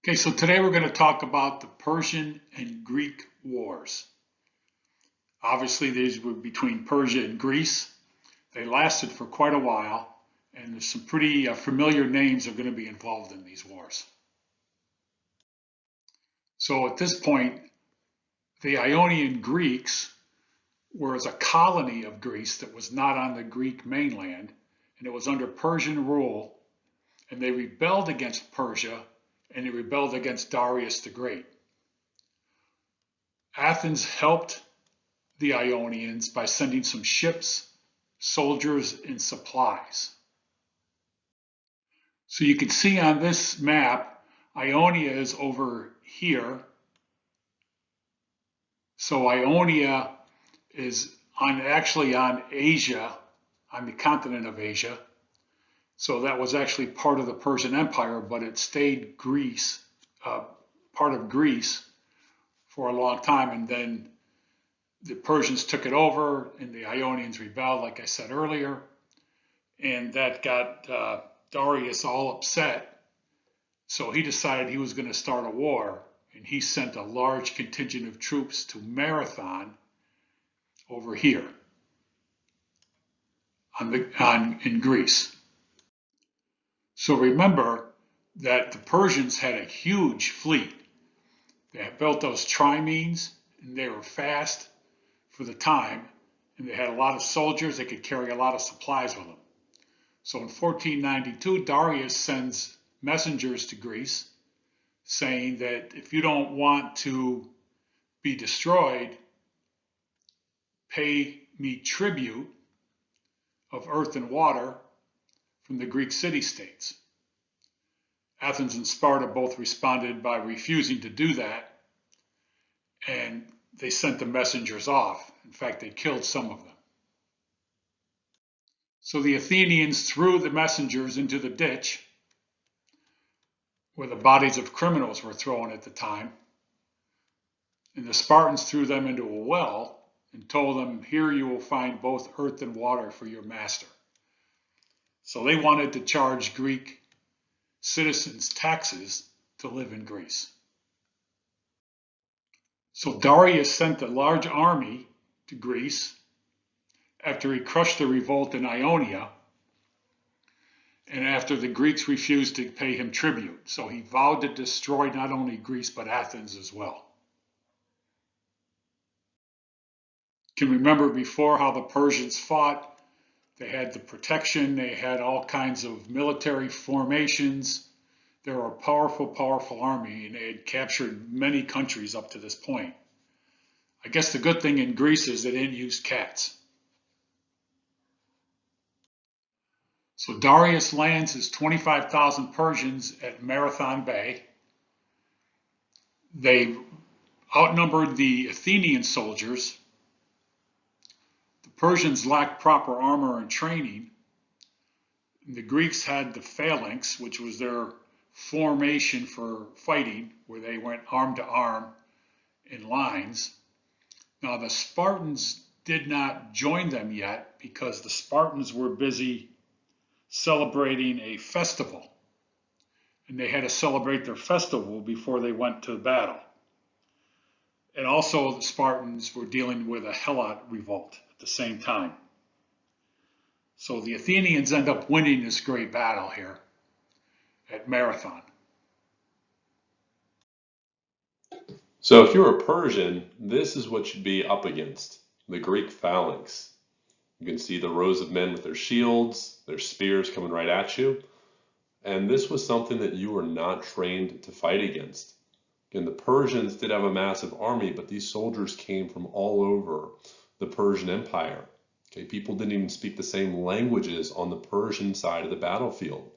Okay, so today we're going to talk about the Persian and Greek wars. Obviously, these were between Persia and Greece. They lasted for quite a while, and there's some pretty familiar names are going to be involved in these wars. So at this point, the Ionian Greeks was a colony of Greece that was not on the Greek mainland, and it was under Persian rule, and they rebelled against Persia, and they rebelled against Darius the Great. Athens helped the Ionians by sending some ships, soldiers, and supplies. So you can see on this map, Ionia is over here. So Ionia is actually on Asia, on the continent of Asia. So that was actually part of the Persian Empire, but it stayed Greece, part of Greece for a long time. And then the Persians took it over and the Ionians rebelled, like I said earlier. And that got Darius all upset. So he decided he was going to start a war. And he sent a large contingent of troops to Marathon over here in Greece. So remember that the Persians had a huge fleet. They had built those triremes, and they were fast for the time, and they had a lot of soldiers. They could carry a lot of supplies with them. So in 1492, Darius sends messengers to Greece saying that if you don't want to be destroyed, pay me tribute of earth and water from the Greek city-states. Athens and Sparta both responded by refusing to do that, and they sent the messengers off. In fact, they killed some of them. So the Athenians threw the messengers into the ditch where the bodies of criminals were thrown at the time, and the Spartans threw them into a well and told them, "Here you will find both earth and water for your master." So they wanted to charge Greek citizens taxes to live in Greece. So Darius sent a large army to Greece after he crushed the revolt in Ionia and after the Greeks refused to pay him tribute. So he vowed to destroy not only Greece but Athens as well. You can remember before how the Persians fought. They had the protection, they had all kinds of military formations. They were a powerful, powerful army, and they had captured many countries up to this point. I guess the good thing in Greece is they didn't use cats. So Darius lands his 25,000 Persians at Marathon Bay. They outnumbered the Athenian soldiers. The Persians lacked proper armor and training. The Greeks had the phalanx, which was their formation for fighting, where they went arm to arm in lines. Now the Spartans did not join them yet because the Spartans were busy celebrating a festival, and they had to celebrate their festival before they went to battle. And also the Spartans were dealing with a Helot revolt at the same time. So the Athenians end up winning this great battle here at Marathon. So if you're a Persian, this is what you'd be up against, the Greek phalanx. You can see the rows of men with their shields, their spears coming right at you. And this was something that you were not trained to fight against. Again, the Persians did have a massive army, but these soldiers came from all over the Persian Empire. Okay, people didn't even speak the same languages on the Persian side of the battlefield.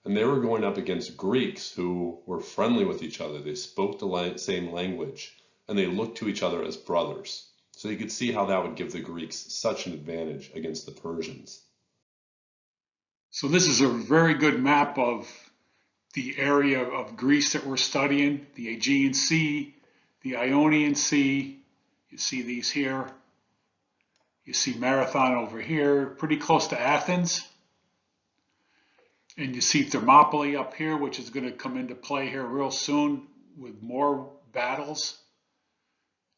And they were going up against Greeks who were friendly with each other. They spoke the same language, and they looked to each other as brothers. So you could see how that would give the Greeks such an advantage against the Persians. So this is a very good map of the area of Greece that we're studying, the Aegean Sea, the Ionian Sea. You see these here. You see Marathon over here, pretty close to Athens. And you see Thermopylae up here, which is going to come into play here real soon with more battles.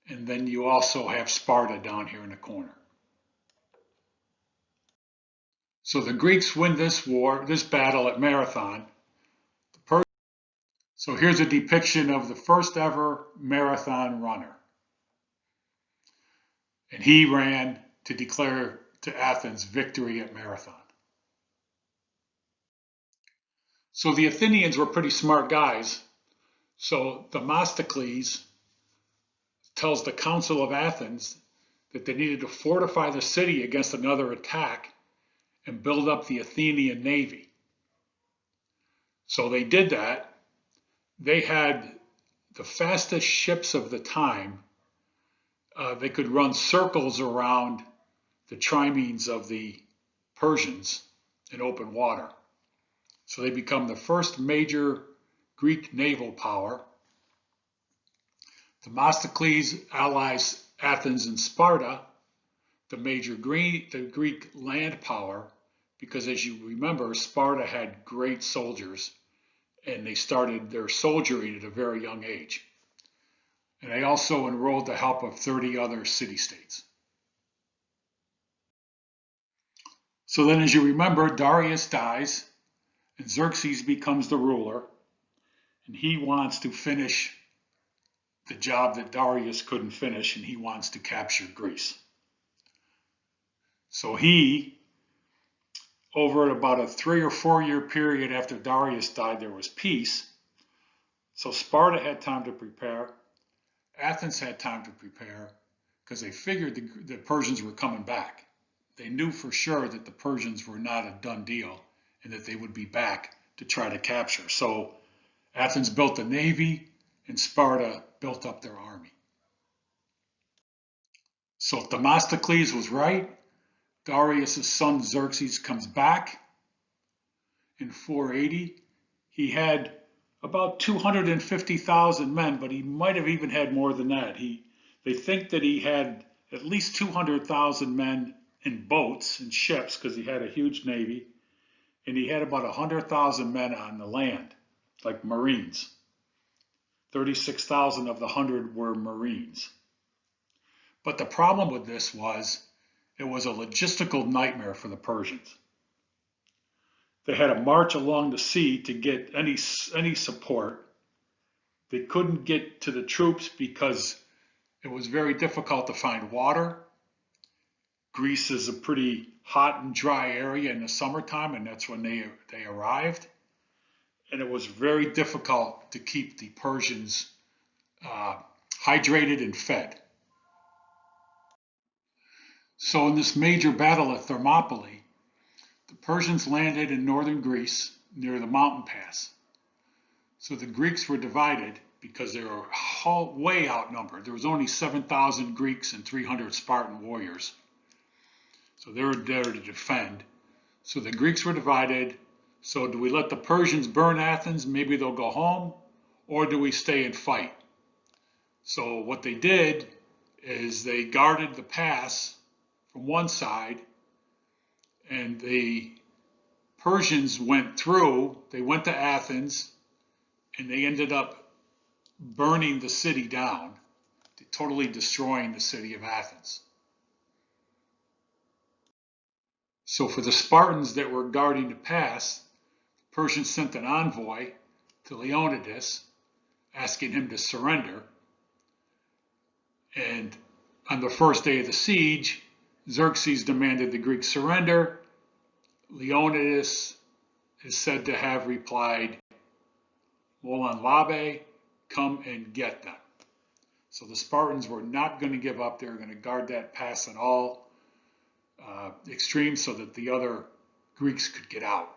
And then you also have Sparta down here in the corner. So the Greeks win this war, this battle at Marathon. So here's a depiction of the first ever marathon runner. And he ran to declare to Athens victory at Marathon. So the Athenians were pretty smart guys. So Themistocles tells the Council of Athens that they needed to fortify the city against another attack and build up the Athenian navy. So they did that. They had the fastest ships of the time. They could run circles around the triremes of the Persians in open water. So they become the first major Greek naval power. Themistocles allies Athens and Sparta, the Greek land power, because as you remember, Sparta had great soldiers and they started their soldiering at a very young age. And they also enrolled the help of 30 other city-states. So then, as you remember, Darius dies and Xerxes becomes the ruler, and he wants to finish the job that Darius couldn't finish, and he wants to capture Greece. So he, over about a 3 or 4 year period after Darius died, there was peace. So Sparta had time to prepare. Athens had time to prepare because they figured the Persians were coming back. They knew for sure that the Persians were not a done deal and that they would be back to try to capture. So Athens built a navy and Sparta built up their army. So Themistocles was right. Darius' son Xerxes comes back in 480. He had about 250,000 men, but he might have even had more than that. They think that he had at least 200,000 men in boats and ships because he had a huge navy, and he had about 100,000 men on the land, like Marines. 36,000 of the 100 were Marines. But the problem with this was it was a logistical nightmare for the Persians. They had to march along the sea to get any support. They couldn't get to the troops because it was very difficult to find water. Greece is a pretty hot and dry area in the summertime, and that's when they arrived. And it was very difficult to keep the Persians hydrated and fed. So in this major battle at Thermopylae, the Persians landed in northern Greece near the mountain pass. So the Greeks were divided because they were way outnumbered. There was only 7,000 Greeks and 300 Spartan warriors. So they were there to defend. So the Greeks were divided. So do we let the Persians burn Athens? Maybe they'll go home. Or do we stay and fight? So what they did is they guarded the pass from one side, and the Persians went through. They went to Athens, and they ended up burning the city down, totally destroying the city of Athens. So for the Spartans that were guarding the pass, the Persians sent an envoy to Leonidas asking him to surrender. And on the first day of the siege, Xerxes demanded the Greeks surrender. Leonidas is said to have replied, Molon Labe, come and get them. So the Spartans were not going to give up. They were going to guard that pass at all extremes so that the other Greeks could get out.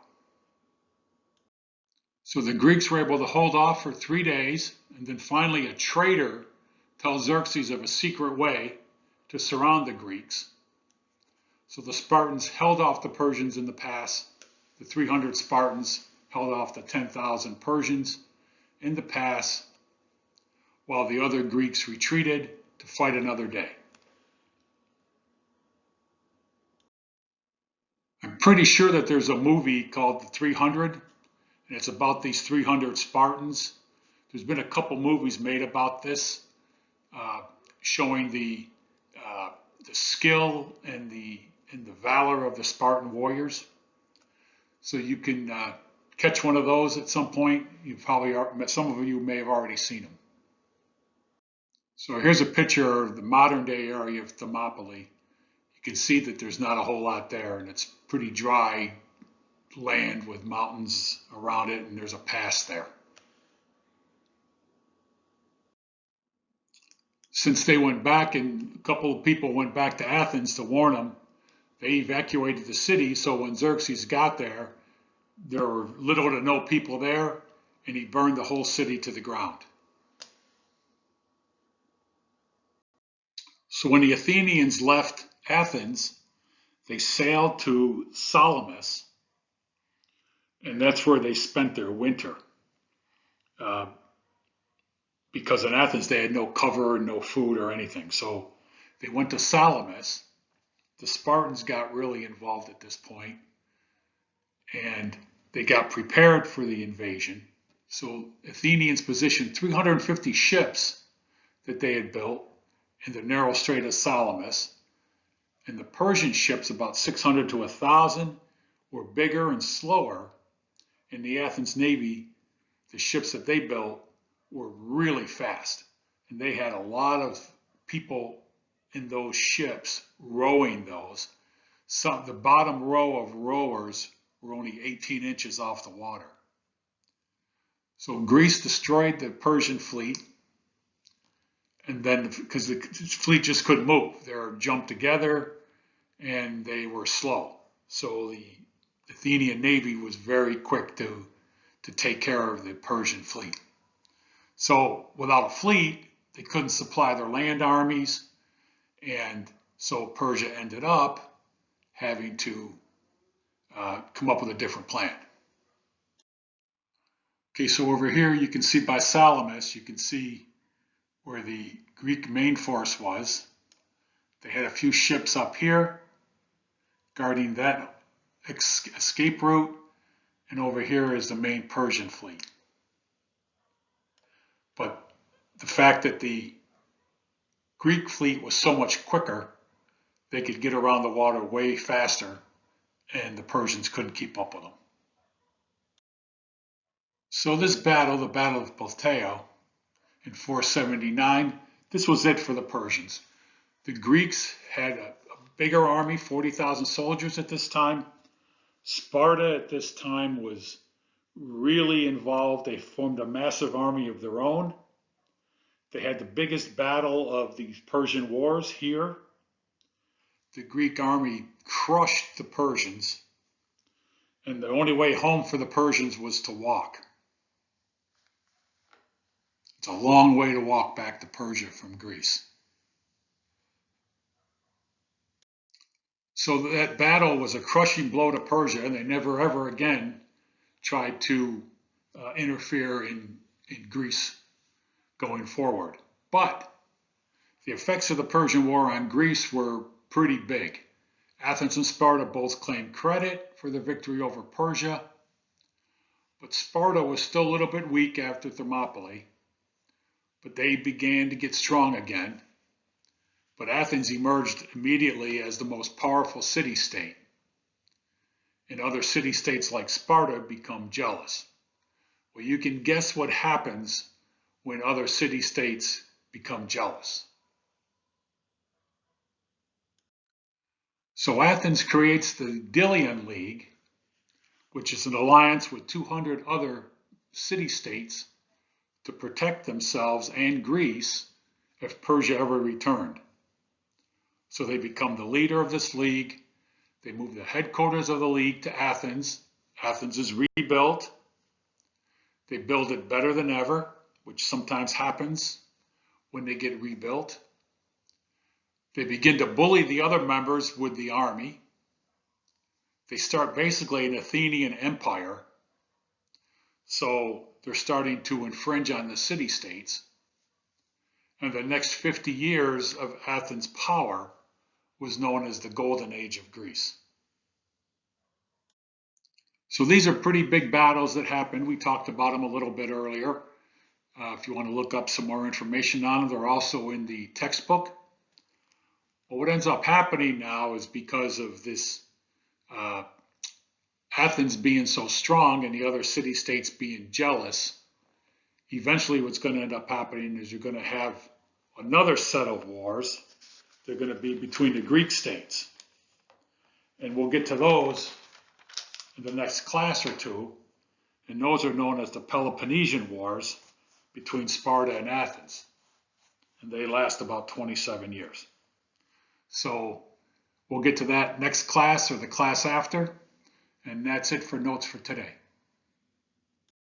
So the Greeks were able to hold off for 3 days, and then finally a traitor tells Xerxes of a secret way to surround the Greeks. So the Spartans held off the Persians in the pass. The 300 Spartans held off the 10,000 Persians in the pass, while the other Greeks retreated to fight another day. pretty sure that there's a movie called The 300, and it's about these 300 Spartans. There's been a couple movies made about this, uh, showing the skill and the valor of the Spartan warriors. So you can catch one of those at some point. You probably are, some of you may have already seen them. So here's a picture of the modern day area of Thermopylae. You can see that there's not a whole lot there, and it's pretty dry land with mountains around it, and there's a pass there. Since they went back, and a couple of people went back to Athens to warn them, they evacuated the city. So when Xerxes got there were little to no people there, and he burned the whole city to the ground. So when the Athenians left Athens, they sailed to Salamis, and that's where they spent their winter. Uh, because in Athens they had no cover, no food or anything. So they went to Salamis. The Spartans got really involved at this point, and they got prepared for the invasion. So Athenians positioned 350 ships that they had built in the narrow Strait of Salamis, and the Persian ships, about 600 to 1,000, were bigger and slower. In the Athens Navy, the ships that they built were really fast, and they had a lot of people in those ships rowing those. The bottom row of rowers were only 18 inches off the water. So Greece destroyed the Persian fleet, and then because the fleet just couldn't move, they were jumped together and they were slow. So the Athenian Navy was very quick to take care of the Persian fleet. So without a fleet, they couldn't supply their land armies, and so Persia ended up having to come up with a different plan. Okay, so over here you can see by Salamis, you can see where the Greek main force was. They had a few ships up here guarding that escape route, and over here is the main Persian fleet. But the fact that the Greek fleet was so much quicker, they could get around the water way faster, and the Persians couldn't keep up with them. So this battle, the Battle of Plataea in 479, this was it for the Persians. The Greeks had a bigger army, 40,000 soldiers at this time. Sparta at this time was really involved. They formed a massive army of their own. They had the biggest battle of these Persian wars here. The Greek army crushed the Persians, and the only way home for the Persians was to walk. It's a long way to walk back to Persia from Greece. So that battle was a crushing blow to Persia, and they never ever again tried to interfere in Greece going forward. But the effects of the Persian War on Greece were pretty big. Athens and Sparta both claimed credit for the victory over Persia, but Sparta was still a little bit weak after Thermopylae, but they began to get strong again. But Athens emerged immediately as the most powerful city-state, and other city-states like Sparta become jealous. Well, you can guess what happens when other city-states become jealous. So Athens creates the Delian League, which is an alliance with 200 other city-states to protect themselves and Greece if Persia ever returned. So they become the leader of this league. They move the headquarters of the league to Athens. Athens is rebuilt. They build it better than ever, which sometimes happens when they get rebuilt. They begin to bully the other members with the army. They start basically an Athenian empire. So they're starting to infringe on the city-states. And the next 50 years of Athens' power was known as the Golden Age of Greece. So these are pretty big battles that happened. We talked about them a little bit earlier. If you want to look up some more information on them, they're also in the textbook. Well, what ends up happening now is because of this Athens being so strong and the other city-states being jealous, eventually what's going to end up happening is you're going to have another set of wars. They're going to be between the Greek states. And we'll get to those in the next class or two. And those are known as the Peloponnesian Wars between Sparta and Athens. And they last about 27 years. So we'll get to that next class or the class after. And that's it for notes for today.